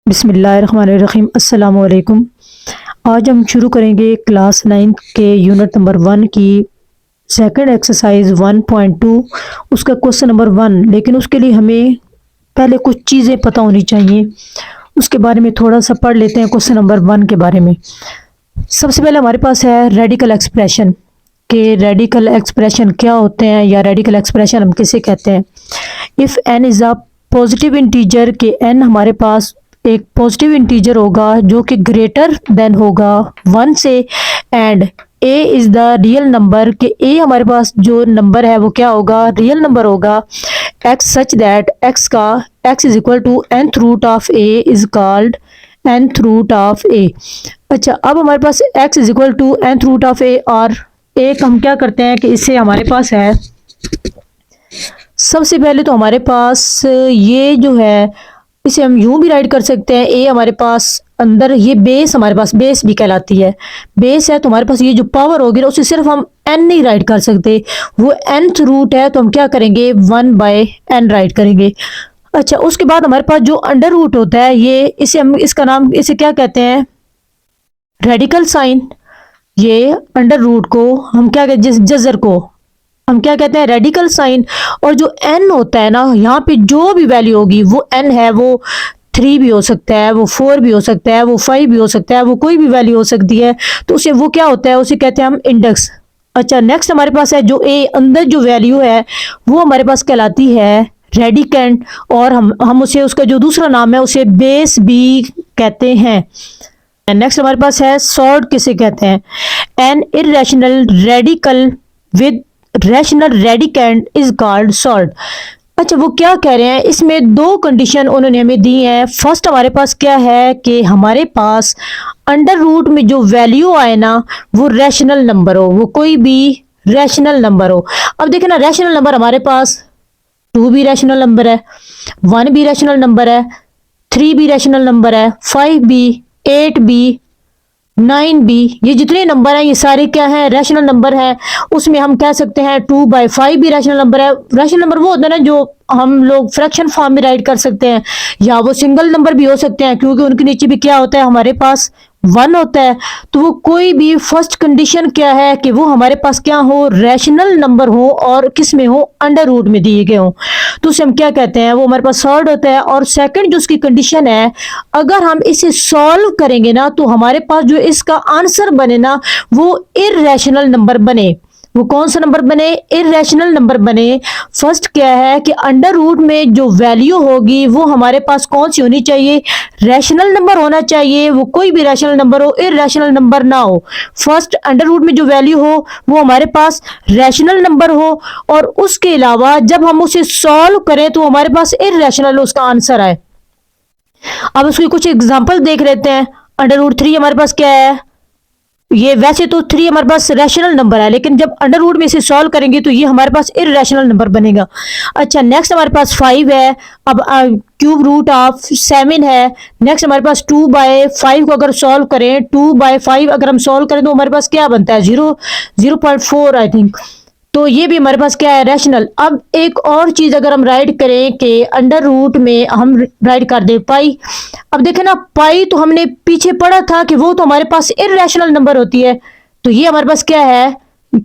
बिस्मिल्लाहिर्रहमानिर्रहीम अस्सलाम वालेकुम। आज हम शुरू करेंगे क्लास 9 के यूनिट नंबर 1 की सेकंड एक्सरसाइज 1.2 उसका क्वेश्चन नंबर 1। लेकिन उसके लिए हमें पहले कुछ चीज़ें पता होनी चाहिए, उसके बारे में थोड़ा सा पढ़ लेते हैं। क्वेश्चन नंबर 1 के बारे में सबसे पहले हमारे पास है रेडिकल एक्सप्रेशन के रेडिकल एक्सप्रेशन क्या होते हैं या रेडिकल एक्सप्रेशन हम किसे कहते हैं। If n is a positive integer के n हमारे पास एक पॉजिटिव इंटीजर होगा जो कि ग्रेटर देन होगा 1 से, and a is the real number के a हमारे पास जो नंबर है वो क्या होगा, रियल नंबर होगा। x सच दैट x का x is equal to nth root of a is called nth root of a। अच्छा, अब हमारे पास x is equal to nth root of a और एक हम क्या करते हैं कि इससे हमारे पास है, सबसे पहले तो हमारे पास ये जो है इसे हम यूं भी राइट कर सकते हैं। ए हमारे पास अंदर ये बेस, हमारे पास बेस भी कहलाती है, बेस है तो हमारे पास ये जो पावर होगी ना उसे सिर्फ हम n नहीं राइट कर सकते, वो nth रूट है तो हम क्या करेंगे 1/n राइट करेंगे। अच्छा, उसके बाद हमारे पास जो अंडर रूट होता है ये इसे हम इसका नाम इसे क्या कहते हैं, रेडिकल साइन। ये अंडर रूट को हम क्या कहते हैं, जजर को हम क्या कहते हैं, रेडिकल साइन। और जो n होता है ना, यहाँ पे जो भी वैल्यू होगी वो n है, वो 3 भी हो सकता है, वो 4 भी हो सकता है, वो 5 भी हो सकता है, वो कोई भी वैल्यू हो सकती है, तो उसे वो क्या होता है, उसे कहते हैं हम इंडेक्स। अच्छा, नेक्स्ट हमारे पास है जो a अंदर जो वैल्यू है वो हमारे पास कहलाती है रेडिकेंड, और हम उसे उसका जो दूसरा नाम है उसे बेस भी कहते हैं। नेक्स्ट हमारे पास है सॉर्ट किसे कहते हैं, an irrational radical with rational radicand is called salt. अच्छा, वो क्या कह रहे हैं, इसमें दो कंडीशन उन्होंने हमें दी हैं। फर्स्ट हमारे पास क्या है कि हमारे पास अंडर रूट में जो वैल्यू आए ना वो रैशनल नंबर हो, वो कोई भी रैशनल नंबर हो। अब देखें ना, रैशनल नंबर हमारे पास 2 भी रैशनल नंबर है, 1 भी रैशनल नंबर है, 3 भी रैशनल नंबर है, 5 भी, 8 भी, 9 भी, ये जितने नंबर हैं ये सारे क्या हैं, रैशनल नंबर हैं। उसमें हम कह सकते हैं 2/5 भी रैशनल नंबर है। रैशनल नंबर वो होता है ना जो हम लोग फ्रैक्शन फॉर्म में राइट कर सकते हैं, या वो सिंगल नंबर भी हो सकते हैं क्योंकि उनके नीचे भी क्या होता है, हमारे पास 1 होता है। तो वो कोई भी फर्स्ट कंडीशन क्या है कि वो हमारे पास क्या हो, रैशनल नंबर हो और किस में हो, अंडर रूट में दिए गए हो, तो उसे हम क्या कहते हैं, वो हमारे पास सॉल्व होता है। और सेकंड जो उसकी कंडीशन है, अगर हम इसे सॉल्व करेंगे ना तो हमारे पास जो इसका आंसर बने ना वो इररेशनल नंबर बने। वो कौन सा नंबर बने, इररेशनल नंबर बने। फर्स्ट क्या है कि अंडर रूट में जो वैल्यू होगी वो हमारे पास कौन सी होनी चाहिए, रैशनल नंबर होना चाहिए, वो कोई भी रैशनल नंबर हो, इररेशनल नंबर ना हो। फर्स्ट अंडर रूट में जो वैल्यू हो वो हमारे पास रैशनल नंबर हो, और उसके अलावा जब हम उसे सॉल्व करें तो हमारे पास इररेशनल उसका आंसर आए। अब उसकी कुछ एग्जांपल देख लेते हैं। अंडर रूट 3 हमारे पास क्या है, ये वैसे तो 3 हमारे पास रैशनल नंबर है, लेकिन जब अंडर रूट में इसे सॉल्व करेंगे तो ये हमारे पास इररेशनल नंबर बनेगा। अच्छा, नेक्स्ट हमारे पास 5 है, अब क्यूब रूट ऑफ 7 है। नेक्स्ट हमारे पास 2/5 को अगर सॉल्व करें, 2/5 अगर हम सॉल्व करें तो हमारे पास क्या बनता है, 0.4 आई थिंक। तो ये भी हमारे पास क्या है, रैशनल। अब एक और चीज अगर हम राइट करें कि अंडर रूट में हम राइट कर दे पाई। अब देखें ना, पाई तो हमने पीछे पढ़ा था कि वो तो हमारे पास इररेशनल नंबर होती है, तो ये हमारे पास क्या है,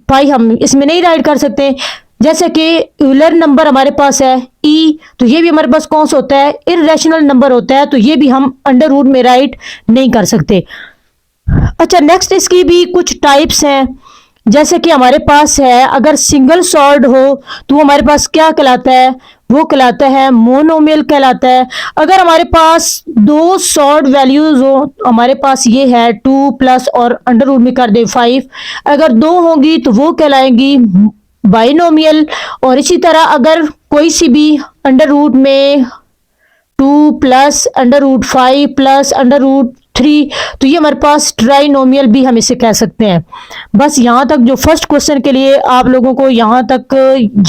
पाई हम इसमें नहीं राइट कर सकते। जैसे कि यूलर नंबर हमारे पास है ई, तो ये भी हमारे पास कौन सा होता है, इररेशनल नंबर होता है, तो ये भी हम अंडर रूट में राइट नहीं कर सकते। अच्छा, नेक्स्ट इसकी भी कुछ टाइप्स हैं। जैसे कि हमारे पास है, अगर सिंगल सॉल्ड हो तो वो हमारे पास क्या कहलाता है, वो कहलाता है मोनोमियल कहलाता है। अगर हमारे पास 2 सॉल्ड वैल्यूज हो, हमारे पास ये है 2 प्लस और अंडर रूट में कर दे 5, अगर 2 होंगी तो वो कहलाएंगी बाइनोमियल। और इसी तरह अगर कोई सी भी अंडर रूट में 2 plus under root 5 plus under root 3, तो ये हमारे पास ट्राइनोमियल भी हम इसे कह सकते हैं। बस यहाँ तक जो फर्स्ट क्वेश्चन के लिए आप लोगों को यहाँ तक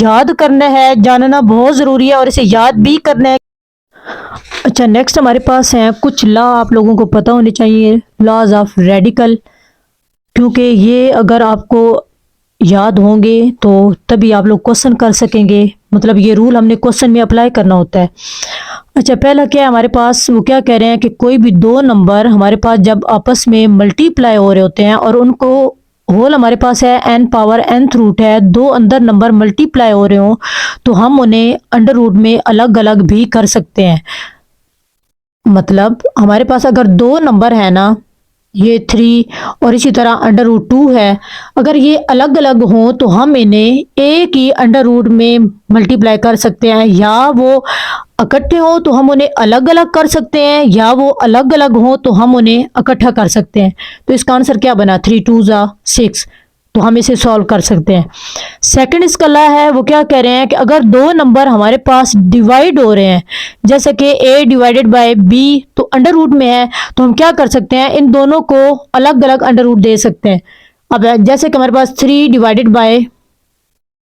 याद करना है, जानना बहुत ज़रूरी है और इसे याद भी करना है। अच्छा, नेक्स्ट हमारे पास हैं कुछ लॉ आप लोगों को पता होने चाहिए, लॉज ऑफ रेडिकल, क्योंकि ये अगर आपको याद होंगे तो तभी आप लोग क्वेश्चन कर सकेंगे। मतलब ये रूल हमने क्वेश्चन में अप्लाई करना होता है। अच्छा, पहला क्या है हमारे पास, वो क्या कह रहे हैं कि कोई भी दो नंबर हमारे पास जब आपस में मल्टीप्लाई हो रहे होते हैं और उनको होल हमारे पास है n पावर nth रूट है, दो अंदर नंबर मल्टीप्लाई हो रहे हो तो हम उन्हें अंडर रूट में अलग अलग भी कर सकते हैं। मतलब हमारे पास अगर दो नंबर है ना, ये 3 और इसी तरह अंडर रूट 2 है, अगर ये अलग अलग हों तो हम इन्हें एक ही अंडर रूट में मल्टीप्लाई कर सकते हैं, या वो इकट्ठे हो तो हम उन्हें अलग अलग कर सकते हैं, या वो अलग अलग हो तो हम उन्हें इकट्ठा कर सकते हैं। तो इसका आंसर क्या बना, 3 2 जा 6। तो हम इसे सॉल्व कर सकते हैं। सेकंड इसका ला है, वो क्या कह रहे हैं कि अगर दो नंबर हमारे पास डिवाइड हो रहे हैं, जैसे कि a डिवाइडेड बाय b तो अंडर रूट में है, तो हम क्या कर सकते हैं, इन दोनों को अलग अलग अंडर रूट दे सकते हैं। अब जैसे कि हमारे पास 3 डिवाइडेड बाय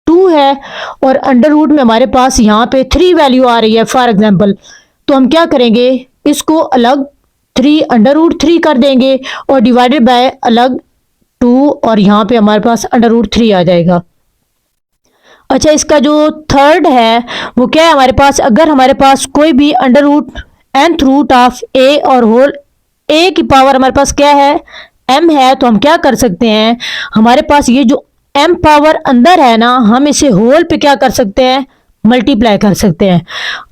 2 है और अंडर रूट में हमारे पास यहाँ पे 3 वैल्यू आ रही है फॉर एग्जाम्पल, तो हम क्या करेंगे, इसको अलग 3 अंडर रूट 3 कर देंगे और डिवाइडेड बाय अलग 2 और यहाँ पे हमारे पास अंडर रूट 3 आ जाएगा। अच्छा, इसका जो थर्ड है वो क्या है हमारे पास, अगर हमारे पास कोई भी under root nth root of a और होल a की पावर हमारे पास क्या है, m है, तो हम क्या कर सकते हैं, हमारे पास ये जो m पावर अंदर है ना, हम इसे होल पे क्या कर सकते हैं, मल्टीप्लाई कर सकते हैं।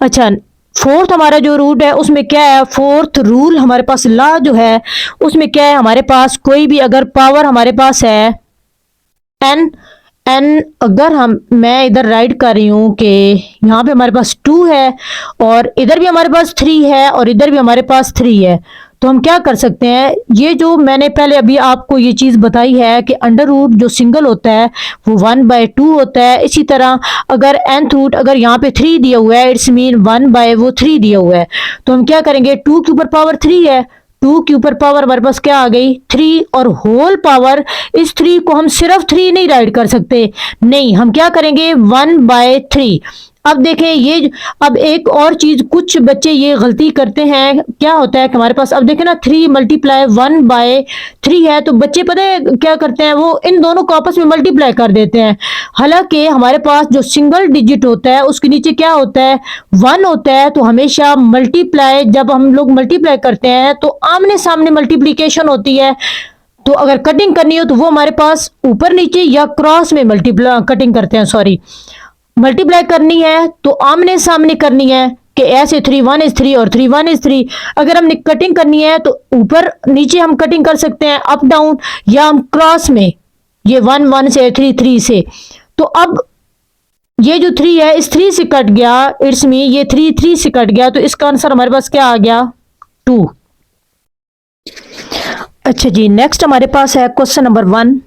अच्छा, फोर्थ हमारा जो रूट है उसमें क्या है, फोर्थ रूल हमारे पास लॉ जो है उसमें क्या है, हमारे पास कोई भी अगर पावर हमारे पास है n, अगर मैं इधर राइट कर रही हूँ कि यहाँ पे हमारे पास 2 है और इधर भी हमारे पास 3 है और इधर भी हमारे पास 3 है, तो हम क्या कर सकते हैं, ये जो मैंने पहले अभी आपको ये चीज़ बताई है कि अंडर रूट जो सिंगल होता है वो 1/2 होता है। इसी तरह अगर nth रूट अगर यहाँ पे 3 दिया हुआ है, इट्स मीन 1/3 दिया हुआ है, तो हम क्या करेंगे, 2 के ऊपर पावर 3 है, 2 के ऊपर पावर हमारे पास क्या आ गई, 3 और होल पावर, इस 3 को हम सिर्फ 3 नहीं राइट कर सकते, नहीं हम क्या करेंगे 1/3। अब देखें ये, अब एक और चीज कुछ बच्चे ये गलती करते हैं, क्या होता है कि हमारे पास अब देखें ना 3 मल्टीप्लाई 1/3 है, तो बच्चे पता है क्या करते हैं, वो इन दोनों को आपस में मल्टीप्लाई कर देते हैं। हालांकि हमारे पास जो सिंगल डिजिट होता है उसके नीचे क्या होता है, 1 होता है, तो हमेशा मल्टीप्लाई जब हम लोग मल्टीप्लाई करते हैं तो आमने सामने मल्टीप्लीकेशन होती है, तो अगर कटिंग करनी हो तो वो हमारे पास ऊपर नीचे या क्रॉस में मल्टीप्लाई कटिंग करते हैं, सॉरी मल्टीप्लाई करनी है तो आमने सामने करनी है कि ऐसे 3 1 is 3 और 3 1 is 3। अगर हमने कटिंग करनी है तो ऊपर नीचे हम कटिंग कर सकते हैं, अप डाउन, या हम क्रॉस में, ये 1 1 से 3 3 से। तो अब ये जो 3 है इस 3 से कट गया, इट्स मी ये 3 3 से कट गया, तो इसका आंसर हमारे पास क्या आ गया, 2। अच्छा जी, नेक्स्ट हमारे पास है क्वेश्चन नंबर 1।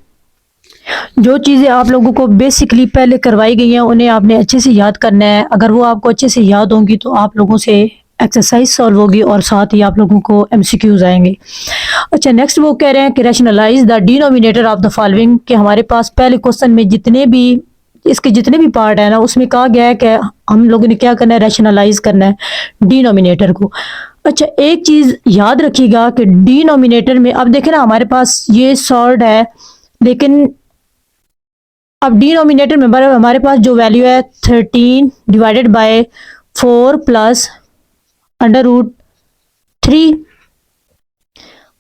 जो चीज़ें आप लोगों को बेसिकली पहले करवाई गई हैं उन्हें आपने अच्छे से याद करना है। अगर वो आपको अच्छे से याद होंगी तो आप लोगों से एक्सरसाइज सॉल्व होगी और साथ ही आप लोगों को एमसीक्यूज आएंगे। अच्छा, नेक्स्ट वो कह रहे हैं कि rationalise the denominator of the following, कि हमारे पास पहले क्वेश्चन में जितने भी इसके जितने भी पार्ट है ना उसमें कहा गया है कि हम लोगों ने क्या करना है, रैशनलाइज करना है डिनोमिनेटर को। अच्छा, एक चीज़ याद रखिएगा कि डिनोमिनेटर में अब देखें ना हमारे पास ये सॉल्व है, लेकिन अब डिनोमिनेटर में हमारे पास जो वैल्यू है 13 divided by 4 plus under root 3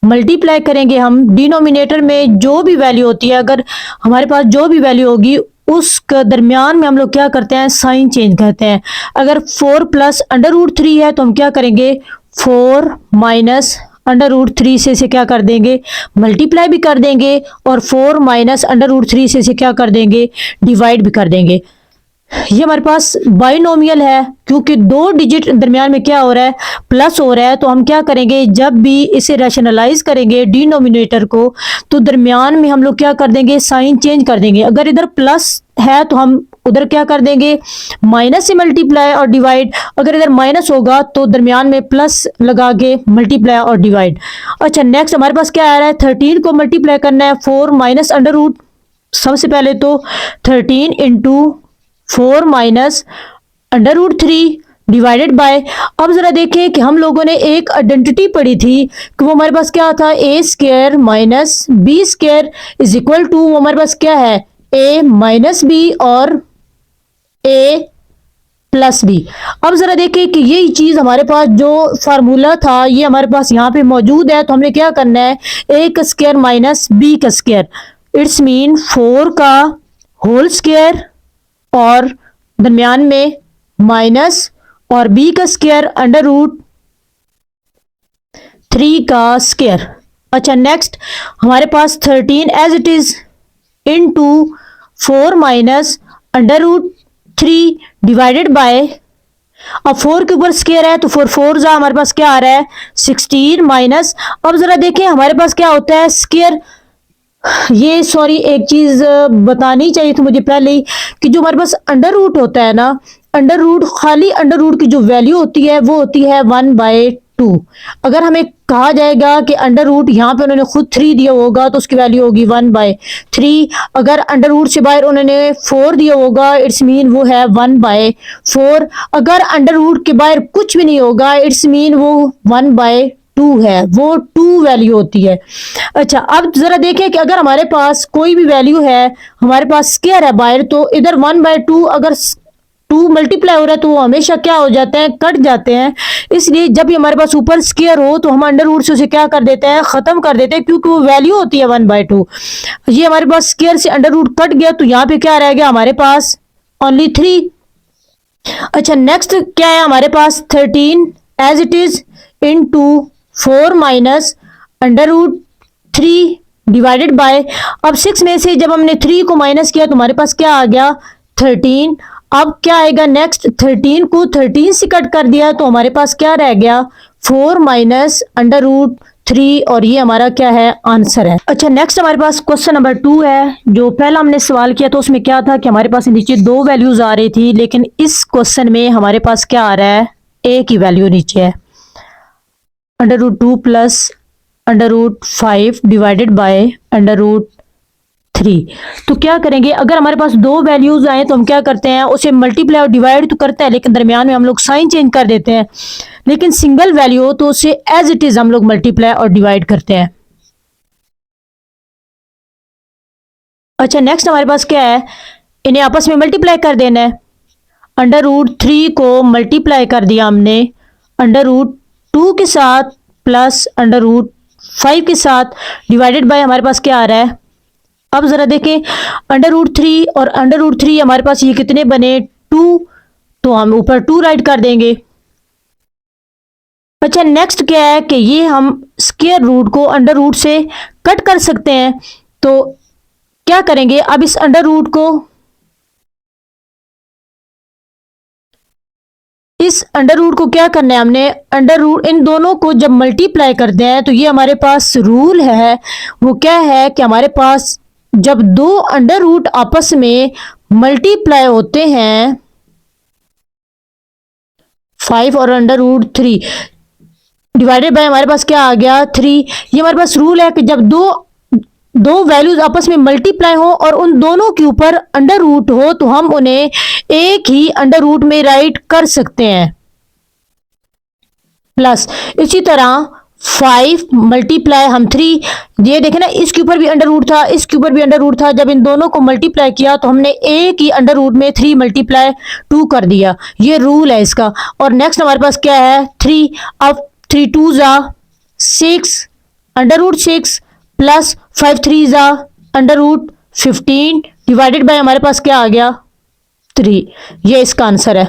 multiply करेंगे हम। डिनोमिनेटर में जो भी वैल्यू होती है, अगर हमारे पास जो भी वैल्यू होगी उसके दरमियान में हम लोग क्या करते हैं, साइन चेंज करते हैं। अगर 4 प्लस अंडर रूट 3 है तो हम क्या करेंगे, 4 माइनस अंडर रूट 3 से इसे क्या कर देंगे, मल्टीप्लाई भी कर देंगे, और 4 माइनस अंडर रूट 3 से इसे क्या कर देंगे, डिवाइड भी कर देंगे। ये हमारे पास बाइनोमियल है क्योंकि दो डिजिट दरमियान में क्या हो रहा है, प्लस हो रहा है, तो हम क्या करेंगे, जब भी इसे रैशनलाइज करेंगे डिनोमिनेटर को तो दरमियान में हम लोग क्या कर देंगे, साइन चेंज कर देंगे। अगर इधर प्लस है तो हम उधर क्या कर देंगे, माइनस से मल्टीप्लाई और डिवाइड, अगर इधर माइनस होगा तो दरमियान में प्लस लगा के मल्टीप्लाई और डिवाइड। अच्छा, नेक्स्ट हमारे पास क्या आ रहा है, 13 को मल्टीप्लाई करना है 4 माइनस अंडर रूट, सबसे पहले तो 13 into 4 minus under root 3 divided by, अब जरा देखें कि हम लोगों ने एक आइडेंटिटी पढ़ी थी कि वो हमारे पास क्या था, A square minus B square is equal to, वो हमारे पास क्या है, ए माइनस बी और ए प्लस बी। अब जरा देखें कि यही चीज हमारे पास जो फार्मूला था ये हमारे पास यहाँ पे मौजूद है, तो हमने क्या करना है, ए का स्क्वायर माइनस बी का स्क्वायर, इट्स मीन 4 का होल स्क्वायर और दरमियान में माइनस और बी का स्क्वायर अंडर रूट 3 का स्क्वायर। अच्छा नेक्स्ट हमारे पास 13 as it is into 4 minus under root 3 divided by, अब 4 के ऊपर स्क्वायर है तो 4 4 जा हमारे पास क्या आ रहा है 16 माइनस, अब जरा देखें हमारे पास क्या होता है स्क्वायर, ये सॉरी एक चीज बतानी चाहिए थी मुझे पहले ही कि जो हमारे पास अंडर रूट होता है ना, अंडर रूट खाली अंडर रूट की जो वैल्यू होती है वो होती है 1/2। अगर हमें कहा जाएगा कि अंडर रूट यहाँ पे उन्होंने खुद 3 दिया होगा तो उसकी वैल्यू होगी 1/3, अगर अंडर रूट से बाहर उन्होंने 4 दिया होगा इट्स मीन वो है 1/4, अगर अंडर रूट के बाहर कुछ भी नहीं होगा इट्स मीन वो 1/2 है, वो 2 वैल्यू होती है। अच्छा अब जरा देखें कि अगर हमारे पास कोई भी वैल्यू है, हमारे पास स्क्वायर है बाहर, तो इधर 1/2 अगर 2 मल्टीप्लाई हो रहा है तो वो हमेशा क्या हो जाते हैं, कट जाते हैं। इसलिए जब भी हमारे पास ऊपर स्क्वायर हो तो हम अंडर रूट से उसे क्या कर देते हैं, खत्म कर देते हैं, क्योंकि वो वैल्यू होती है 1/2। ये हमारे पास स्क्वायर से अंडर रूट कट गया तो यहाँ पे क्या रह गया हमारे पास ओनली 3। अच्छा नेक्स्ट क्या है हमारे पास 13 as it is into 4 minus under root 3 divided by, अब 6 में से जब हमने 3 को माइनस किया तो हमारे पास क्या आ गया 13। अब क्या आएगा नेक्स्ट, 13 को 13 से कट कर दिया तो हमारे पास क्या रह गया 4 माइनस अंडर रूट 3, और ये हमारा क्या है आंसर है। अच्छा नेक्स्ट हमारे पास क्वेश्चन नंबर 2 है। जो पहला हमने सवाल किया तो उसमें क्या था कि हमारे पास नीचे 2 वैल्यूज आ रही थी, लेकिन इस क्वेश्चन में हमारे पास क्या आ रहा है, ए की वैल्यू नीचे है, under root 2 plus under root 5 divided by under root 3। तो क्या करेंगे, अगर हमारे पास 2 वैल्यूज आए तो हम क्या करते हैं, उसे मल्टीप्लाई और डिवाइड तो करते हैं लेकिन दरमियान में हम लोग साइन चेंज कर देते हैं, लेकिन सिंगल वैल्यू हो तो उसे एज इट इज हम लोग मल्टीप्लाई और डिवाइड करते हैं। अच्छा नेक्स्ट हमारे पास क्या है, इन्हें आपस में मल्टीप्लाई कर देना है। अंडर रूट 3 को मल्टीप्लाई कर दिया हमने अंडर रूट 2 के साथ प्लस अंडर रूट 5 के साथ, डिवाइडेड बाय हमारे पास क्या आ रहा है, अब जरा देखें अंडर रूट 3 और अंडर रूट 3 हमारे पास ये कितने बने 2, तो हम ऊपर 2 राइट कर देंगे। अच्छा नेक्स्ट क्या है कि ये हम स्क्वायर रूट को अंडर रूट से कट कर सकते हैं, तो क्या करेंगे, अब इस अंडर रूट को, इस अंडर रूट को क्या करना है हमने, अंडर रूट इन दोनों को जब मल्टीप्लाई करते हैं तो ये हमारे पास रूल है, वो क्या है कि हमारे पास जब 2 अंडर रूट आपस में मल्टीप्लाई होते हैं 5 और अंडर रूट 3 डिवाइडेड बाय हमारे पास क्या आ गया 3, ये हमारे पास रूल है कि जब दो वैल्यूज आपस में मल्टीप्लाई हो और उन दोनों के ऊपर अंडर रूट हो तो हम उन्हें एक ही अंडर रूट में राइट कर सकते हैं। प्लस इसी तरह 5 मल्टीप्लाई हम 3, ये देखें ना इसके ऊपर भी अंडर रूट था, इसके ऊपर भी अंडर रूट था, जब इन दोनों को मल्टीप्लाई किया तो हमने एक ही अंडर रूट में 3 मल्टीप्लाई 2 कर दिया, ये रूल है इसका। और नेक्स्ट हमारे पास क्या है 3, अब 3 2 जा 6 अंडर रूट 6 प्लस 5 3 जा अंडर रूट 15 डिवाइडेड बाय हमारे पास क्या आ गया 3, ये इसका आंसर है।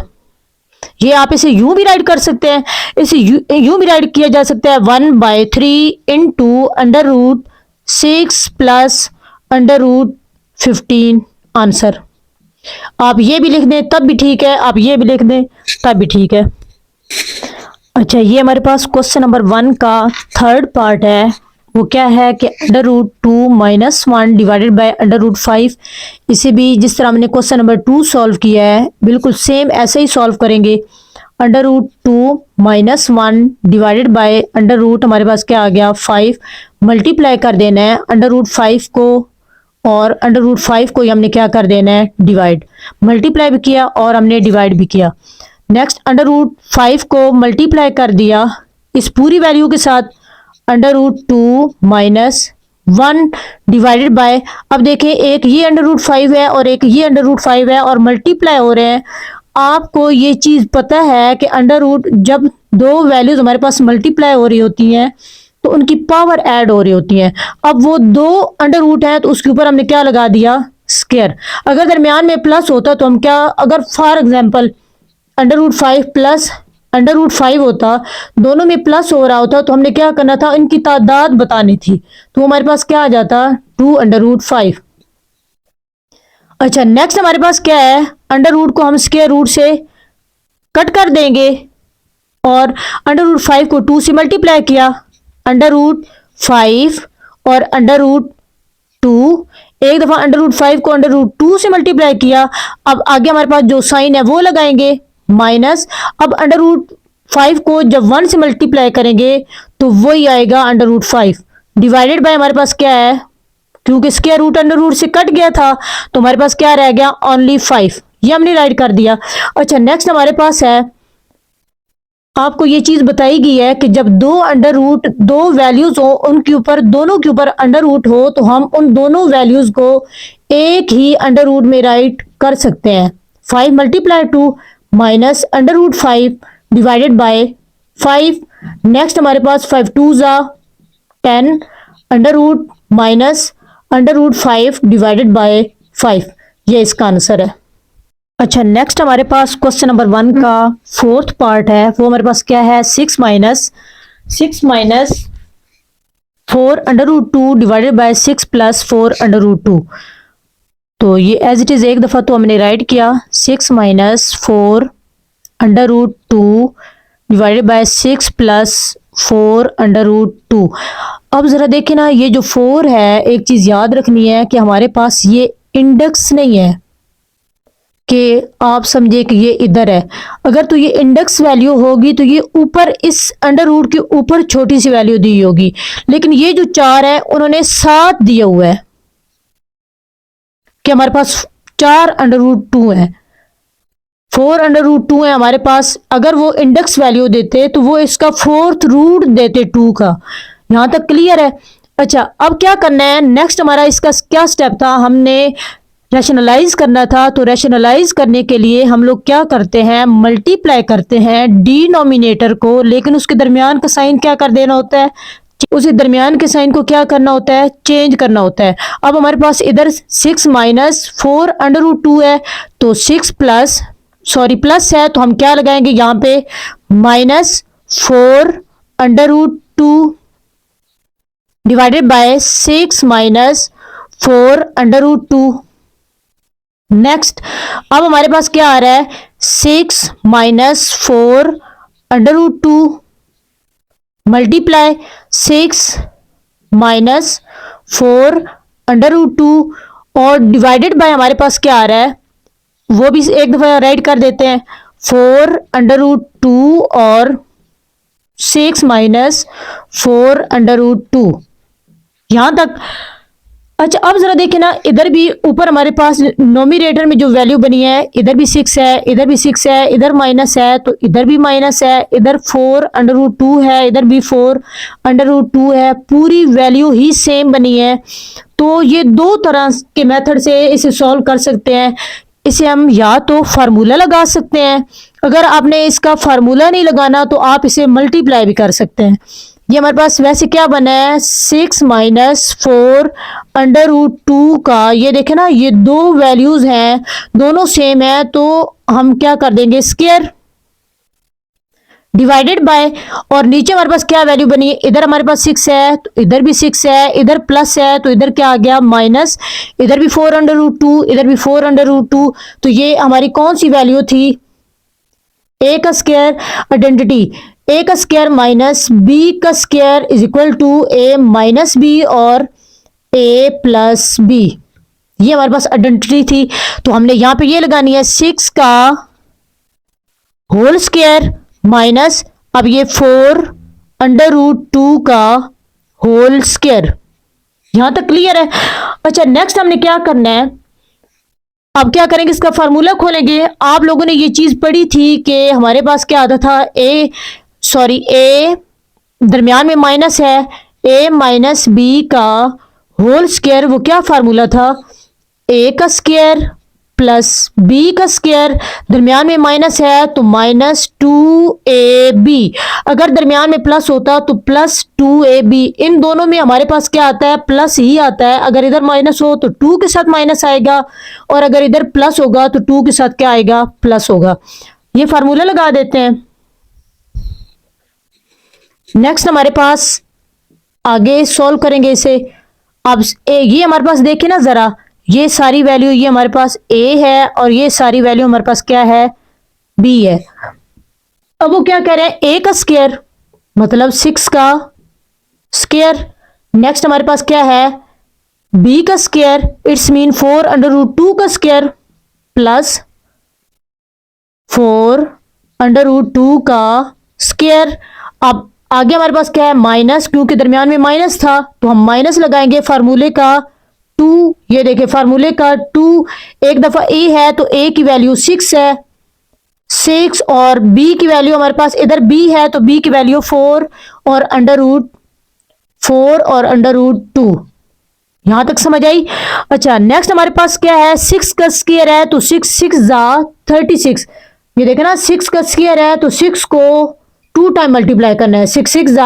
ये आप इसे यूं भी राइट कर सकते हैं, इसे यूं भी राइट किया जा सकता है 1/3 into under root 6 plus under root 15 answer. आप ये भी लिख दें तब भी ठीक है, आप ये भी लिख दें तब भी ठीक है। अच्छा ये हमारे पास क्वेश्चन नंबर 1 का थर्ड पार्ट है, वो क्या है कि under root 2 minus 1 divided by under root 5। इसे भी जिस तरह हमने क्वेश्चन नंबर 2 सॉल्व किया है बिल्कुल सेम ऐसे ही सॉल्व करेंगे। Under root 2 minus 1 divided by under root हमारे पास क्या आ गया 5, मल्टीप्लाई कर देना है अंडर रूट 5 को और अंडर रूट 5 को ही हमने क्या कर देना है डिवाइड, मल्टीप्लाई भी किया और हमने डिवाइड भी किया। नेक्स्ट अंडर रूट 5 को मल्टीप्लाई कर दिया इस पूरी वैल्यू के साथ under root 2 minus 1 divided by, अब देखें एक ये अंडर रूट 5 है और एक ये अंडर रूट 5 है और मल्टीप्लाई हो रहे हैं आपको ये चीज पता है कि अंडर रूट जब दो वैल्यूज हमारे पास मल्टीप्लाई हो रही होती हैं तो उनकी पावर ऐड हो रही होती है। अब वो दो अंडर रूट है तो उसके ऊपर हमने क्या लगा दिया, स्क्वायर। अगर दरमियान में प्लस होता तो हम क्या, अगर for example under root 5 plus under root 5 होता, दोनों में प्लस हो रहा होता तो हमने क्या करना था, इनकी तादाद बतानी थी। तो हमारे पास क्या आ जाता, 2 अंडर रूट 5। अच्छा नेक्स्ट हमारे पास क्या है, अंडर रूट को हम स्क्वायर रूट से कट कर देंगे और अंडर रूट 5 को 2 से मल्टीप्लाई किया, अंडर रूट 5 और अंडर रूट 2। एक दफा अंडर रूट 5 को अंडर रूट 2 से मल्टीप्लाई किया। अब आगे हमारे पास जो साइन है वो लगाएंगे माइनस। अब अंडर रूट 5 को जब 1 से मल्टीप्लाई करेंगे तो वही आएगा अंडर रूट 5 डिवाइडेड बाय हमारे पास क्या है, क्योंकि स्क्वायर रूट अंडर रूट से कट गया था तो हमारे पास क्या रह गया, ओनली 5। ये हमने राइट कर दिया। अच्छा नेक्स्ट हमारे पास है, आपको ये चीज बताई गई है कि जब दो अंडर रूट दो वैल्यूज हो उनके ऊपर दोनों के ऊपर अंडर रूट हो तो हम उन दोनों वैल्यूज को एक ही अंडर रूट में राइट कर सकते हैं। 5 multiply 2 minus under root 5 divided by 5। Next हमारे पास 5 2 जा 10 under root minus under root 5 divided by 5। ये इसका आंसर है। अच्छा नेक्स्ट हमारे पास क्वेश्चन नंबर 1 का फोर्थ पार्ट है, वो हमारे पास क्या है, 6 minus 4 under root 2 divided by 6 plus 4 under root 2। तो ये एज इट इज एक दफा तो हमने राइट किया, 6 minus 4 under root 2 divided by 6 plus 4 under root 2। अब जरा देखें ना, ये जो 4 है, एक चीज याद रखनी है कि हमारे पास ये इंडेक्स नहीं है कि आप समझे कि ये इधर है। अगर तो ये इंडेक्स वैल्यू होगी तो ये ऊपर इस अंडर रूट के ऊपर छोटी सी वैल्यू दी होगी, लेकिन ये जो 4 है उन्होंने 7 दिया हुआ है कि हमारे पास 4 अंडर रूट 2 है, 4 अंडर रूट 2 है हमारे पास। अगर वो इंडेक्स वैल्यू देते तो वो इसका 4th रूट देते 2 का। यहां तक क्लियर है। अच्छा अब क्या करना है, नेक्स्ट हमारा इसका क्या स्टेप था, हमने रैशनलाइज करना था। तो रैशनलाइज करने के लिए हम लोग क्या करते हैं, मल्टीप्लाई करते हैं डिनोमिनेटर को, लेकिन उसके दरमियान का साइन क्या कर देना होता है, उसे दरमियान के साइन को क्या करना होता है, चेंज करना होता है। अब हमारे पास इधर 6 माइनस 4 अंडर रूट 2 है तो 6 प्लस प्लस है तो हम क्या लगाएंगे यहां पे, minus 4 under root 2 divided by 6 minus 4 under root 2। Next अब हमारे पास क्या आ रहा है, 6 minus 4 under root 2 multiply 6 minus 4 under root 2 और डिवाइडेड बाय हमारे पास क्या आ रहा है, वो भी एक दफा राइट कर देते हैं, 4 अंडर रूट 2 और 6 माइनस 4 अंडर रूट 2। यहां तक। अच्छा अब जरा देखें ना, इधर भी ऊपर हमारे पास नोमिनेटर में जो वैल्यू बनी है, इधर भी 6 है, इधर भी 6 है, इधर माइनस है तो इधर भी माइनस है, इधर 4 अंडर रूट 2 है, इधर भी 4 अंडर रूट 2 है, पूरी वैल्यू ही सेम बनी है। तो ये दो तरह के मेथड से इसे सॉल्व कर सकते हैं। इसे हम या तो फार्मूला लगा सकते हैं, अगर आपने इसका फार्मूला नहीं लगाना तो आप इसे मल्टीप्लाई भी कर सकते हैं। ये हमारे पास वैसे क्या बना है, 6 माइनस 4 अंडर रूट 2 का, ये देखें ना ये दो वैल्यूज हैं दोनों सेम है तो हम क्या कर देंगे, स्क्वायर डिवाइडेड बाय, और नीचे हमारे पास क्या वैल्यू बनी है, इधर हमारे पास 6 है तो इधर भी 6 है, इधर प्लस है तो इधर क्या आ गया माइनस, इधर भी 4 अंडर रूट 2, इधर भी 4 अंडर रूट 2। तो ये हमारी कौन सी वैल्यू थी, ए का स्क्वायर आइडेंटिटी, ए का स्क्वायर माइनस बी का square is equal to A minus B और ए प्लस बी। ये हमारे पास आइडेंटिटी थी तो हमने यहां पे ये लगानी है 6 का होल स्क्वायर माइनस अब ये 4 अंडर रूट 2 का होल स्क्वायर। यहां तक क्लियर है। अच्छा नेक्स्ट हमने क्या करना है, अब क्या करेंगे, इसका फार्मूला खोलेंगे। आप लोगों ने ये चीज पढ़ी थी कि हमारे पास क्या आता था, ए दरमियान में माइनस है, ए माइनस बी का होल स्क्वायर, वो क्या फार्मूला था, ए का स्क्वायर प्लस बी का स्क्वायर, दरमियान में माइनस है तो माइनस 2ab, अगर दरमियान में प्लस होता तो प्लस 2ab। इन दोनों में हमारे पास क्या आता है, प्लस ही आता है। अगर इधर माइनस हो तो 2 के साथ माइनस आएगा, और अगर इधर प्लस होगा तो 2 के साथ क्या आएगा, प्लस होगा। ये फार्मूला लगा देते हैं। नेक्स्ट हमारे पास आगे सॉल्व करेंगे इसे। अब ये हमारे पास देखें ना जरा, ये सारी वैल्यू ये हमारे पास a है और ये सारी वैल्यू हमारे पास क्या है, b है। अब वो क्या कह रहे हैं, a का स्क्वायर मतलब 6 का स्क्वायर। नेक्स्ट हमारे पास क्या है, b का square, it's mean 4 under root 2 का स्क्वायर प्लस 4 अंडर रूट 2 का स्क्वायर। अब आगे हमारे पास क्या है, माइनस, क्योंकि दरमियान में माइनस था तो हम माइनस लगाएंगे फार्मूले का 2। ये देखिए फार्मूले का 2, एक दफा a है तो a की वैल्यू 6 है, 6, और b की वैल्यू हमारे पास इधर b है तो b की वैल्यू 4 और अंडर रूट 4 और अंडर रूट 2। यहां तक समझ आई। अच्छा नेक्स्ट हमारे पास क्या है, 6 का स्क्वायर है तो 6 6 जा 36। ये देखना ना 6 का स्क्वायर है तो 6 को 2 टाइम मल्टीप्लाई करना है। 6 6 जा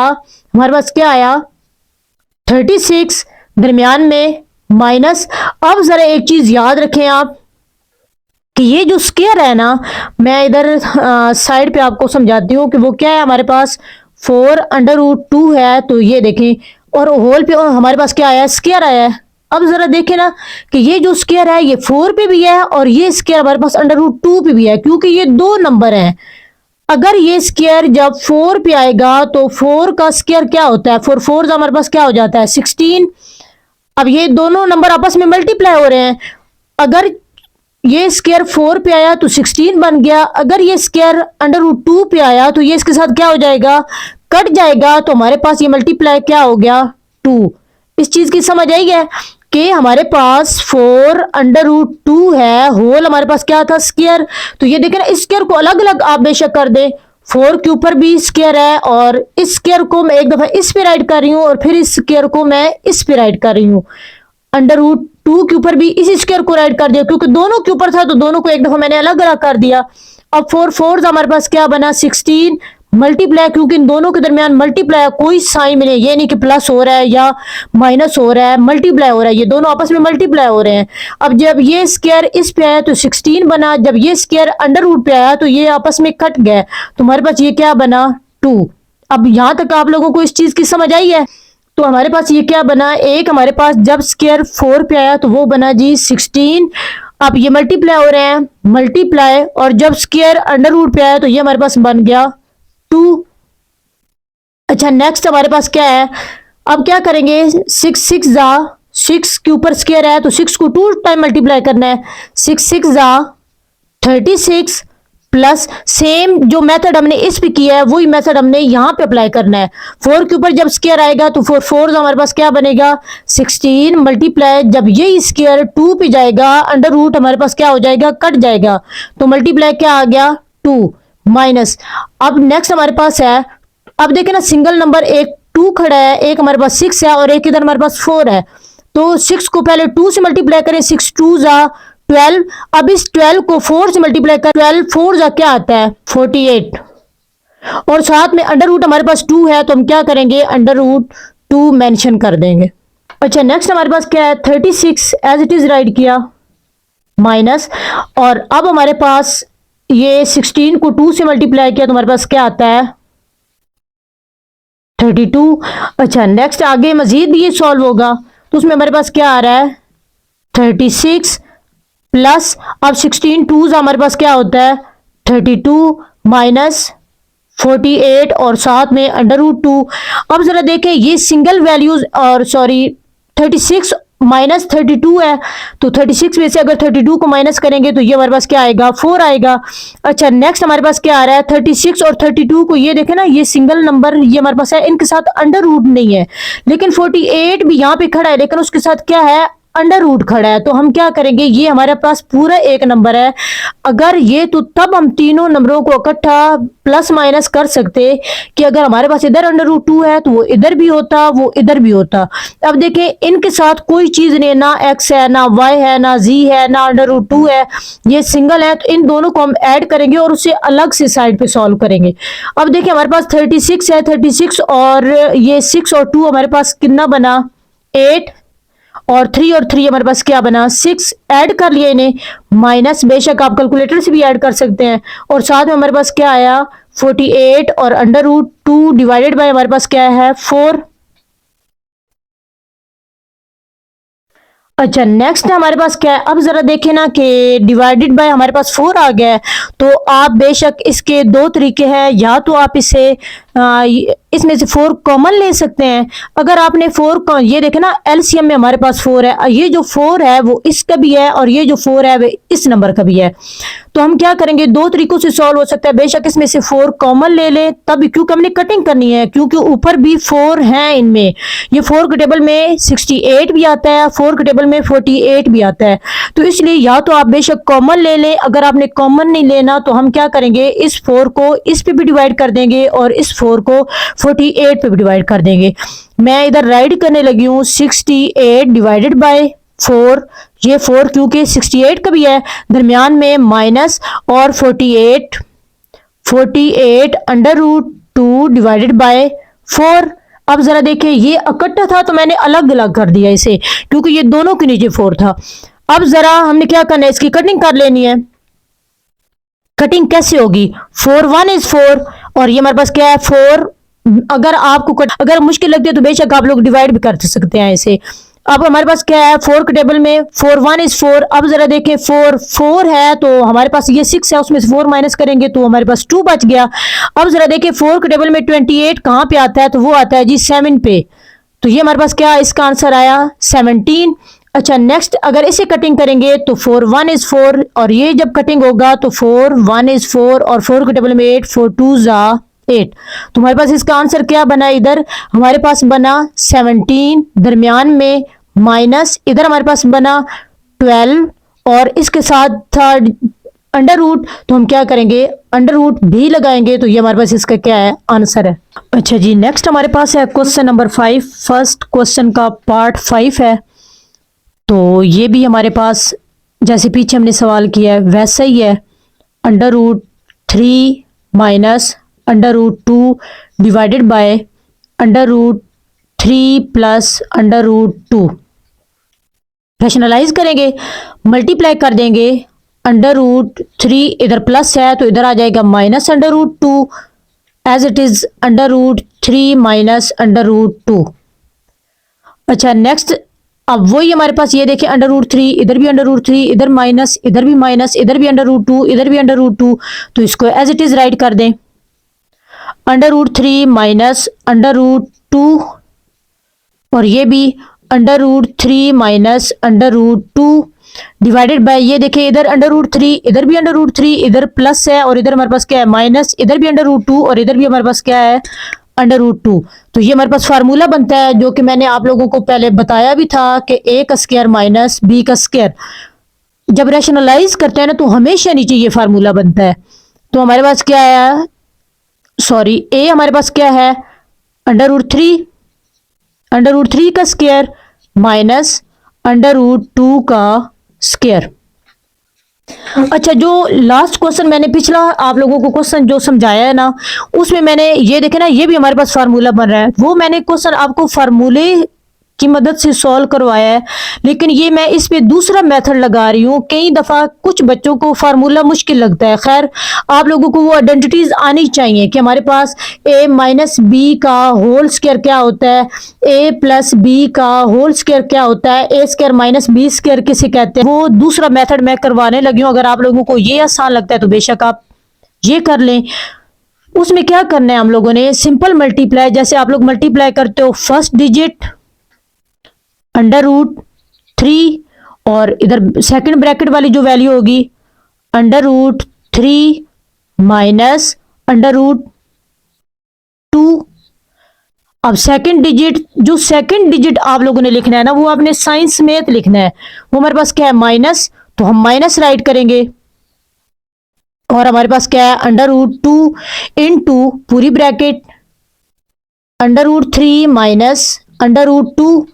हमारे पास क्या आया 36, दरमियान में माइनस। अब जरा एक चीज याद रखें आप कि ये जो स्क्वायर है ना, मैं इधर साइड पे आपको समझाती हूँ कि वो क्या है। हमारे पास 4 अंडर रूट 2 है तो ये देखें, और होल पे हमारे पास क्या आया है, स्क्वायर आया है। अब जरा देखें ना कि ये जो स्क्वायर है ये 4 पे भी है और ये स्क्वायर हमारे पास अंडर रूट 2 पे भी है, क्योंकि ये दो नंबर हैं। अगर ये स्क्वायर जब 4 पे आएगा तो 4 का स्क्वायर क्या होता है, 4 4 हमारे पास क्या हो जाता है 16। अब ये दोनों नंबर आपस में मल्टीप्लाई हो रहे हैं। अगर ये स्क्वायर 4 पे आया तो 16 बन गया, अगर ये स्क्वायर अंडर रूट 2 पे आया तो ये इसके साथ क्या हो जाएगा, कट जाएगा, तो हमारे पास ये मल्टीप्लाई क्या हो गया 2। इस चीज की समझ आई है कि हमारे पास 4 अंडर रूट 2 है, होल हमारे पास क्या था स्क्वायर। तो ये देखें ना, इस स्क्वायर को अलग अलग आप बेशक कर दे, 4 के ऊपर भी स्क्वायर है और इस स्क्वायर को मैं एक दफा इस पे राइट कर रही हूँ और फिर इस स्क्वायर को मैं इस पे राइट कर रही हूँ। अंडर रूट 2 के ऊपर भी इस स्क्वायर को राइट कर दिया, क्योंकि दोनों के ऊपर था तो दोनों को एक दफा मैंने अलग अलग कर दिया। अब 4 4 हमारे पास क्या बना 16, मल्टीप्लाई, क्योंकि इन दोनों के दरमियान मल्टीप्लाई, कोई साइन मिले, ये नहीं कि प्लस हो रहा है या माइनस हो रहा है, मल्टीप्लाई हो रहा है, ये दोनों आपस में मल्टीप्लाई हो रहे हैं। अब जब ये स्क्वायर इस पे आया तो 16 बना, जब ये स्क्वायर अंडर रूट पे आया तो ये आपस में कट गए, तो हमारे पास ये क्या बना 2। अब यहां तक आप लोगों को इस चीज की समझ आई है। तो हमारे पास ये क्या बना, एक हमारे पास जब स्क्वायर 4 पे आया तो वो बना जी 16। अब ये मल्टीप्लाई हो रहे हैं, मल्टीप्लाई, और जब स्क्वायर अंडर रूट पे आया तो ये हमारे पास बन गया 2। अच्छा नेक्स्ट हमारे पास क्या है, अब क्या करेंगे, 6 6 जा 6 के ऊपर स्क्वायर है तो 6 को 2 टाइम मल्टीप्लाई करना है। 6 6 जा 36 प्लस सेम जो मेथड हमने इस पे किया है वही मेथड हमने यहाँ पे अप्लाई करना है। 4 के ऊपर जब स्क्वायर आएगा तो 4 4 हमारे पास क्या बनेगा 16, मल्टीप्लाई, जब ये स्क्वायर 2 पे जाएगा अंडर रूट हमारे पास क्या हो जाएगा, कट जाएगा, तो मल्टीप्लाई क्या आ गया 2 माइनस। अब नेक्स्ट हमारे पास है, अब देखें ना सिंगल नंबर एक 2 खड़ा है, एक हमारे पास 6 है और एक इधर हमारे पास 4 है, तो 6 को पहले 2 से मल्टीप्लाई करें, 6 2 जा 12। अब इस 12 को 4 से मल्टीप्लाई कर, 12 4 जा क्या आता है 48, और साथ में अंडर रूट हमारे पास 2 है तो हम क्या करेंगे अंडर रूट 2 मेंशन कर देंगे। अच्छा नेक्स्ट हमारे पास क्या है 36 एज इट इज राइट किया माइनस, और अब हमारे पास ये 16 को 2 से मल्टीप्लाई किया तो हमारे पास क्या आता है 32। अच्छा नेक्स्ट आगे मजीद ये सॉल्व होगा तो उसमें हमारे पास क्या आ रहा है 36 प्लस, अब 16 2 हमारे पास क्या होता है 32 माइनस 48 और साथ में अंडर रूट 2। अब जरा देखें ये सिंगल वैल्यूज, और सॉरी 36 माइनस 32 है, तो 36 में से अगर 32 को माइनस करेंगे तो ये हमारे पास क्या आएगा 4 आएगा। अच्छा नेक्स्ट हमारे पास क्या आ रहा है 36 और 32 को, ये देखें ना ये सिंगल नंबर ये हमारे पास है, इनके साथ अंडर रूट नहीं है, लेकिन 48 भी यहाँ पे खड़ा है लेकिन उसके साथ क्या है अंडर रूट खड़ा है, तो हम क्या करेंगे, ये हमारे पास पूरा एक नंबर है। अगर ये तो तब हम तीनों नंबरों को इकट्ठा प्लस माइनस कर सकते कि अगर हमारे पास इधर अंडर रूट 2 है तो वो इधर भी होता, वो इधर भी होता। अब देखें इनके साथ कोई चीज नहीं है, ना एक्स है, ना वाई है, ना जी है, ना अंडर रूट 2 है, ये सिंगल है। तो इन दोनों को हम ऐड करेंगे और उसे अलग से साइड पे सॉल्व करेंगे। अब देखिए हमारे पास 36 है, 36 और ये 6 और 2 हमारे पास कितना बना, 8, और 3 हमारे पास क्या बना, 6। ऐड कर लिया इन्हें, माइनस बेशक आप कैलकुलेटर से भी ऐड कर सकते हैं, और साथ में हमारे पास क्या आया 48 और अंडर रूट 2 डिवाइडेड बाय हमारे पास क्या है 4। अच्छा नेक्स्ट हमारे पास क्या है, अब जरा देखें ना कि डिवाइडेड बाय हमारे पास 4 आ गया है। तो आप बेशक इसके दो तरीके हैं, या तो आप इसे इसमें से 4 कॉमन ले सकते हैं। अगर आपने 4 ये देखें ना एलसीएम में हमारे पास 4 है, ये जो 4 है वो इसका भी है और ये जो 4 है वो इस नंबर का भी है। तो हम क्या करेंगे, दो तरीकों से सॉल्व हो सकता है। बेशक इसमें से 4 कॉमन ले लें तब, क्योंकि हमने कटिंग करनी है, क्योंकि ऊपर भी 4 हैं इनमें। ये 4 के टेबल में 68 भी आता है, 4 के टेबल में 48 भी आता है। तो इसलिए या तो आप बेशक कॉमन ले लें, अगर आपने कॉमन नहीं लेना तो हम क्या करेंगे, इस 4 को इस पे भी डिवाइड कर देंगे और इस 4 को 48 पे भी डिवाइड कर देंगे। मैं इधर राइट करने लगी हूँ 68 डिवाइडेड बाय 4। ये 4 क्योंकि 68 का भी है, दरमियान में माइनस और 48 अंडर रूट 2 डिवाइडेड बाय 4। अब जरा देखिए ये इकट्ठा था तो मैंने अलग अलग कर दिया इसे, क्योंकि ये दोनों के नीचे 4 था। अब जरा हमने क्या करना है, इसकी कटिंग कर लेनी है। कटिंग कैसे होगी, 4 1 इज 4 और ये हमारे पास क्या है 4। अगर आपको अगर मुश्किल लगती है तो बेशक आप लोग डिवाइड भी कर सकते हैं इसे। अब हमारे पास क्या है 4 के टेबल में 4 1 इज 4। अब जरा देखें 4 है तो हमारे पास ये 6 है, उसमें से 4 माइनस करेंगे तो हमारे पास 2 बच गया। अब जरा देखें 4 के टेबल में 28 कहां पे आता है, तो वो आता है जी 7 पे। तो ये हमारे पास क्या इसका आंसर आया 17। अच्छा नेक्स्ट अगर इसे कटिंग करेंगे तो 4 1 इज 4 और ये जब कटिंग होगा तो 4 1 इज 4 और 4 के टेबल में 8, 4 2 जा 8। तो हमारे पास इसका आंसर क्या बना, इधर हमारे पास बना 17, दरमियान में माइनस, इधर हमारे पास बना 12 और इसके साथ था अंडर रूट। तो हम क्या करेंगे, अंडर रूट भी लगाएंगे, तो ये हमारे पास इसका क्या है आंसर है। अच्छा जी नेक्स्ट हमारे पास है क्वेश्चन नंबर 5। फर्स्ट क्वेश्चन का पार्ट 5 है। तो ये भी हमारे पास जैसे पीछे हमने सवाल किया है वैसा ही है, under root 3 minus under root 2 divided by under root 3 plus under root 2। Rationalise करेंगे, मल्टीप्लाई कर देंगे, अंडर रूट 3 इधर प्लस है तो इधर आ जाएगा minus under root 2 as it is under root 3 minus under root 2। अच्छा नेक्स्ट अब वही हमारे पास ये देखिए अंडर रूट 3, इधर भी अंडर रूट 3, इधर माइनस, इधर भी माइनस, इधर भी अंडर रूट 2, इधर भी अंडर रूट 2। तो इसको एज इट इज राइट कर दें, under root 3 minus under root 2 और ये भी under root 3 minus under root 2 divided by, ये देखिए इधर अंडर रूट 3, इधर भी अंडर रूट 3, इधर प्लस है और इधर हमारे पास क्या है माइनस, इधर भी अंडर रूट 2 और इधर भी हमारे पास क्या है अंडर रूट 2। तो ये हमारे पास फार्मूला बनता है जो कि मैंने आप लोगों को पहले बताया भी था कि ए का स्क्वायर माइनस बी का स्क्वायर। जब रैशनलाइज करते हैं ना तो हमेशा नीचे ये फार्मूला बनता है। तो हमारे पास क्या है, सॉरी ए हमारे पास क्या है अंडर रूट 3 का स्क्वायर माइनस अंडर रूट 2 का स्क्वायर। अच्छा जो लास्ट क्वेश्चन मैंने पिछला आप लोगों को क्वेश्चन जो समझाया है ना, उसमें मैंने ये देखे ना ये भी हमारे पास फार्मूला बन रहा है, वो मैंने क्वेश्चन आपको फार्मूले की मदद से सॉल्व करवाया है, लेकिन ये मैं इस पे दूसरा मेथड लगा रही हूँ। कई दफा कुछ बच्चों को फार्मूला मुश्किल लगता है। खैर आप लोगों को वो आइडेंटिटीज आनी चाहिए कि हमारे पास a माइनस बी का होल स्क्वायर क्या होता है, a प्लस बी का होल स्क्वायर क्या होता है, a square minus B square किसे कहते हैं। वो दूसरा मेथड मैं करवाने लगी हूँ। अगर आप लोगों को ये आसान लगता है तो बेशक आप ये कर लें। उसमें क्या करना है हम लोगों ने, सिंपल मल्टीप्लाई, जैसे आप लोग मल्टीप्लाई करते हो फर्स्ट डिजिट अंडर रूट 3 और इधर सेकंड ब्रैकेट वाली जो वैल्यू होगी under root 3 minus under root 2। अब सेकंड डिजिट आप लोगों ने लिखना है ना, वो आपने साइन समेत लिखना है। वो हमारे पास क्या है, माइनस, तो हम माइनस राइट करेंगे। और हमारे पास क्या है, √2 इंटू पूरी ब्रैकेट √3 माइनस √2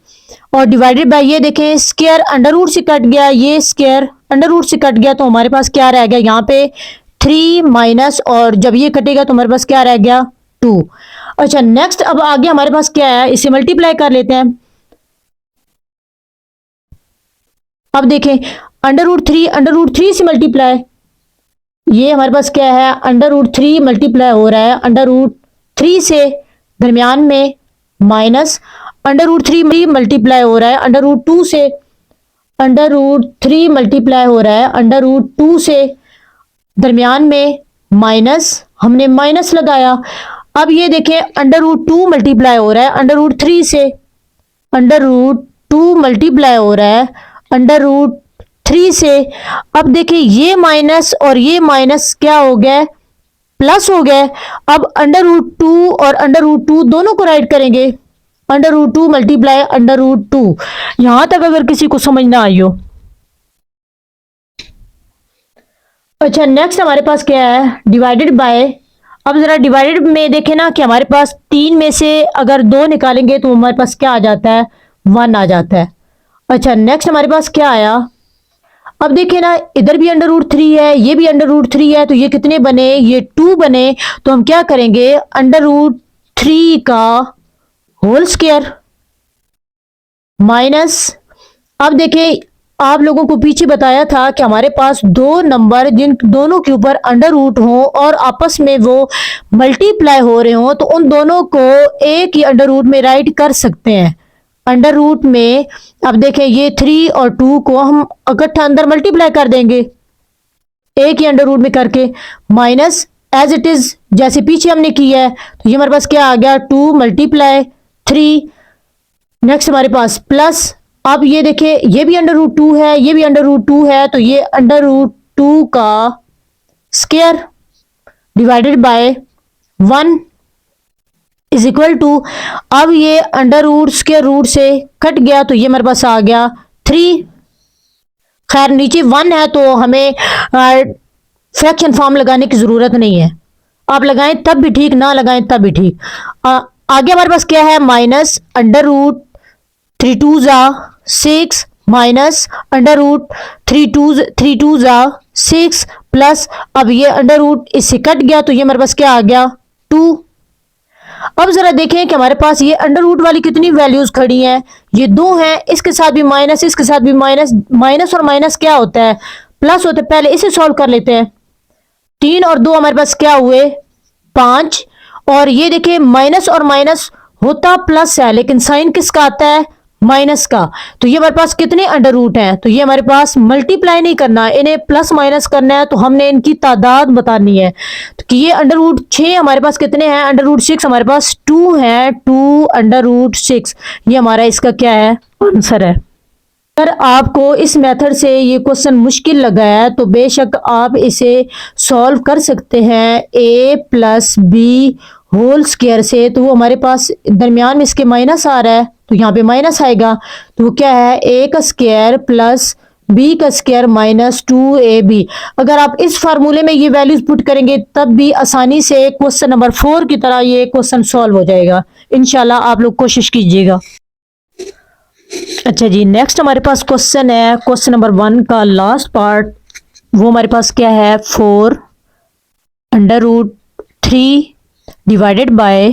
और डिवाइडेड बाय, ये देखें स्क्वायर √ से कट गया, ये स्क्वायर √ से कट गया, तो हमारे पास क्या रह गया यहाँ पे 3 माइनस, और जब ये कटेगा तो हमारे पास क्या रह गया 2। अच्छा नेक्स्ट, अब आगे हमारे पास क्या है, इसे मल्टीप्लाई कर लेते हैं। अब देखें √3 से मल्टीप्लाई, ये हमारे पास क्या है √3 मल्टीप्लाई हो रहा है √3 से, दरमियान में माइनस √3 मल्टीप्लाई हो रहा है √2 से, √3 मल्टीप्लाई हो रहा है √2 से, दरमियान में माइनस, हमने माइनस लगाया। अब ये देखें √2 मल्टीप्लाई हो रहा है √3 से, √2 मल्टीप्लाई हो रहा है √3 से। अब देखिए ये माइनस और ये माइनस क्या हो गया, प्लस हो गया। अब √2 और √2 दोनों को राइट करेंगे, √2 मल्टीप्लाई √2। यहां तक अगर किसी को समझ ना आई हो। अच्छा नेक्स्ट हमारे पास क्या है, डिवाइडेड बाय। अब जरा डिवाइडेड में देखें ना कि हमारे पास 3 में से अगर 2 निकालेंगे तो हमारे पास क्या आ जाता है, 1 आ जाता है। अच्छा नेक्स्ट हमारे पास क्या आया, अब देखिए ना इधर भी √3 है, ये भी √3 है, तो ये कितने बने, ये 2 बने। तो हम क्या करेंगे, √3 का होल स्क्वायर माइनस, अब देखिए आप लोगों को पीछे बताया था कि हमारे पास दो नंबर जिन दोनों के ऊपर √ हो और आपस में वो मल्टीप्लाई हो रहे हो, तो उन दोनों को एक ही √ में राइट कर सकते हैं। √ में अब देखें ये 3 और 2 को हम इकट्ठा अंदर मल्टीप्लाई कर देंगे एक ही √ में करके, माइनस एज इट इज जैसे पीछे हमने किया है। तो ये हमारे पास क्या आ गया, 2 मल्टीप्लाई 3। नेक्स्ट हमारे पास प्लस, अब ये देखिए ये भी √2 है, ये भी √2 है, तो ये √2 का square divided by 1 is equal to, अब ये √√, से कट गया, तो ये मेरे पास आ गया 3। खैर नीचे 1 है तो हमें फ्रैक्शन फॉर्म लगाने की जरूरत नहीं है, आप लगाएं तब भी ठीक, ना लगाएं तब भी ठीक। आगे हमारे पास क्या है, माइनस √3 2 6 माइनस √3 2 6 प्लस, अब ये इससे कट गया, तो ये हमारे पास क्या आ गया 2। अब जरा देखें कि हमारे पास ये √ वाली कितनी वैल्यूज खड़ी हैं, ये 2 हैं, इसके साथ भी माइनस, इसके साथ भी माइनस, माइनस और माइनस क्या होता है, प्लस होता है। पहले इसे सॉल्व कर लेते हैं, 3 और 2 हमारे पास क्या हुए 5, और ये देखिए माइनस और माइनस होता प्लस है, लेकिन साइन किसका आता है, माइनस का। तो ये हमारे पास कितने √ हैं, तो ये हमारे पास मल्टीप्लाई नहीं करना, इन्हें प्लस माइनस करना है, तो हमने इनकी तादाद बतानी है। तो कि ये √6 हमारे पास कितने हैं, √6 हमारे पास 2 है, 2 √6, ये हमारा इसका क्या है, आंसर है। अगर आपको इस मेथड से ये क्वेश्चन मुश्किल लगा है तो बेशक आप इसे सॉल्व कर सकते हैं a + b होल स्क्वायर से। तो वो हमारे पास दरमियान में इसके माइनस आ रहा है, तो यहाँ पे माइनस आएगा, तो वो क्या है a का स्क्वायर प्लस b का स्क्वायर माइनस 2ab। अगर आप इस फार्मूले में ये वैल्यूज पुट करेंगे तब भी आसानी से क्वेश्चन नंबर 4 की तरह ये क्वेश्चन सॉल्व हो जाएगा। इंशाल्लाह आप लोग कोशिश कीजिएगा। अच्छा जी, नेक्स्ट हमारे पास क्वेश्चन है क्वेश्चन नंबर 1 का लास्ट पार्ट। वो हमारे पास क्या है, 4 √3 डिवाइडेड बाय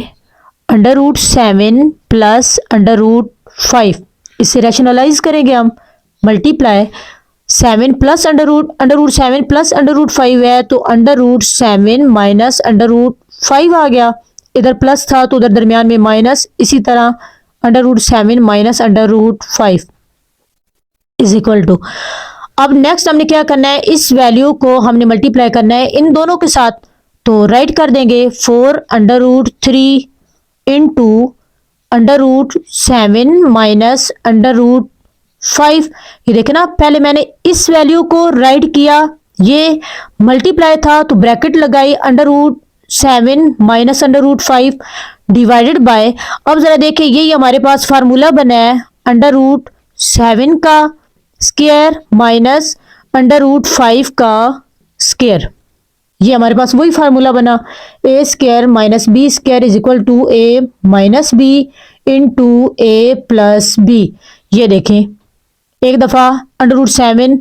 √7 प्लस √5। इसे रैशनलाइज करेंगे हम, मल्टीप्लाई 7 प्लस √7 प्लस √5 है, तो √7 माइनस √5 आ गया, इधर प्लस था तो उधर दरमियान में माइनस, इसी तरह √7 माइनस √5 इज इक्वल टू। अब नेक्स्ट हमने क्या करना है, इस वैल्यू को हमने मल्टीप्लाई करना है इन दोनों के साथ, तो राइट कर देंगे 4 √3 इंटू √7 माइनस √5। ये देखे ना, पहले मैंने इस वैल्यू को राइट किया, ये मल्टीप्लाई था तो ब्रैकेट लगाई, 7 minus under root 5 divided by, अब जरा देखिए यही हमारे पास फार्मूला बना है अंडर रूट 7 का स्क्वायर माइनस अंडर रूट 5 का स्क्वायर। ये हमारे पास वही फार्मूला बना, A square minus B square is equal to A minus B into A plus B. ये देखें एक दफा under root 7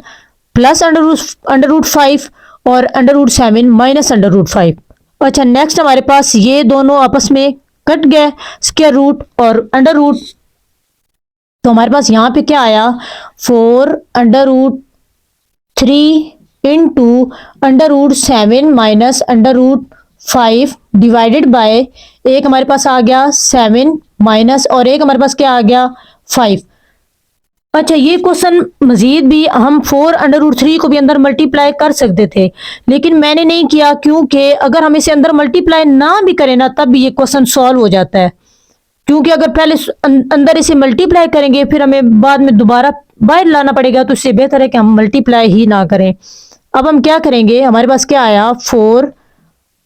plus under root 5 और under root 7 minus under root 5। अच्छा नेक्स्ट हमारे पास ये दोनों आपस में कट गए स्क्वायर रूट और अंडर रूट, तो हमारे पास यहाँ पे क्या आया 4 under root 3 into under root 7 minus under root 5 divided by, एक हमारे पास आ गया 7 माइनस और एक हमारे पास क्या आ गया 5। अच्छा ये क्वेश्चन मजीद भी हम 4 अंडर रूट 3 को भी अंदर मल्टीप्लाई कर सकते थे, लेकिन मैंने नहीं किया क्योंकि अगर हम इसे अंदर मल्टीप्लाई ना भी करें ना तब भी ये क्वेश्चन सॉल्व हो जाता है, क्योंकि अगर पहले अंदर इसे मल्टीप्लाई करेंगे फिर हमें बाद में दोबारा बाहर लाना पड़ेगा, तो इससे बेहतर है कि हम मल्टीप्लाई ही ना करें। अब हम क्या करेंगे, हमारे पास क्या आया 4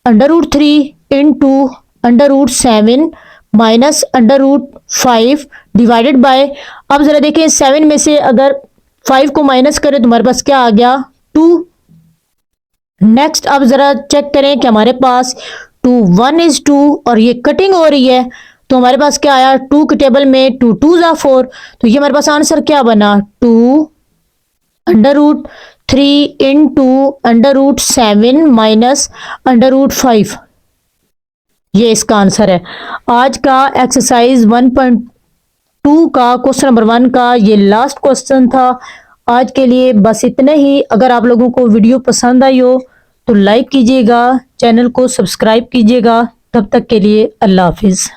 under root 3 into under root 7 minus under root 5 divided by, अब जरा देखें 7 में से अगर 5 को माइनस करें तो हमारे पास क्या आ गया 2। नेक्स्ट अब जरा चेक करें कि हमारे पास 2 1 इज 2 और ये कटिंग हो रही है, तो हमारे पास क्या आया 2 के टेबल में 2 2 जा 4, तो ये हमारे पास आंसर क्या बना 2 under root 3 into under root 7 minus under root 5। ये इसका आंसर है। आज का एक्सरसाइज 1.2 का क्वेश्चन नंबर 1 का ये लास्ट क्वेश्चन था। आज के लिए बस इतने ही। अगर आप लोगों को वीडियो पसंद आई हो तो लाइक कीजिएगा, चैनल को सब्सक्राइब कीजिएगा। तब तक के लिए अल्लाह हाफिज़।